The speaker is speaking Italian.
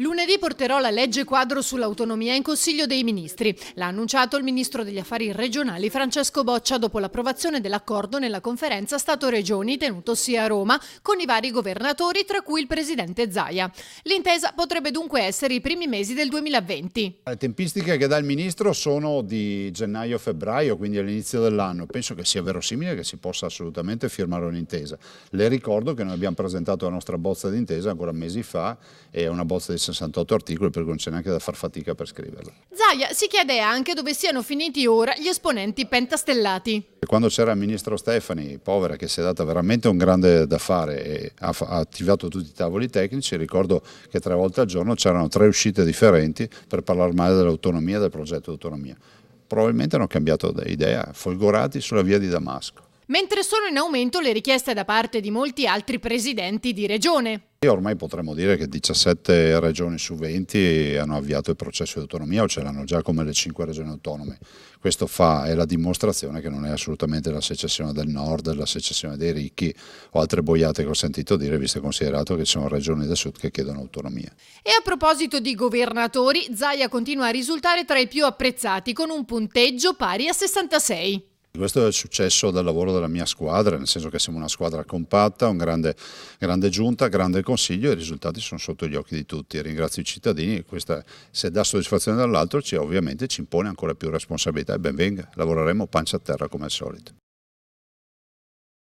Lunedì porterò la legge quadro sull'autonomia in Consiglio dei Ministri. L'ha annunciato il ministro degli affari regionali Francesco Boccia dopo l'approvazione dell'accordo nella conferenza Stato-Regioni tenutosi a Roma con i vari governatori, tra cui il presidente Zaia. L'intesa potrebbe dunque essere i primi mesi del 2020. Le tempistiche che dà il ministro sono di gennaio-febbraio, quindi all'inizio dell'anno. Penso che sia verosimile che si possa assolutamente firmare un'intesa. Le ricordo che noi abbiamo presentato la nostra bozza di intesa ancora mesi fa, è una bozza di 68 articoli, per cui non c'è neanche da far fatica per scriverla. Zaia si chiede anche dove siano finiti ora gli esponenti pentastellati. Quando c'era il ministro Stefani, povera, che si è data veramente un grande da fare e ha attivato tutti i tavoli tecnici, ricordo che 3 volte al giorno c'erano 3 uscite differenti per parlare male dell'autonomia, del progetto di autonomia. Probabilmente hanno cambiato idea, folgorati sulla via di Damasco. Mentre sono in aumento le richieste da parte di molti altri presidenti di regione. E ormai potremmo dire che 17 regioni su 20 hanno avviato il processo di autonomia o ce l'hanno già come le 5 regioni autonome. Questo è la dimostrazione che non è assolutamente la secessione del nord, la secessione dei ricchi o altre boiate che ho sentito dire, visto e considerato che ci sono regioni del sud che chiedono autonomia. E a proposito di governatori, Zaia continua a risultare tra i più apprezzati con un punteggio pari a 66. Questo è il successo del lavoro della mia squadra, nel senso che siamo una squadra compatta, grande giunta, grande consiglio e i risultati sono sotto gli occhi di tutti. Ringrazio i cittadini, questa, se dà soddisfazione dall'altro ovviamente ci impone ancora più responsabilità e ben venga, lavoreremo pancia a terra come al solito.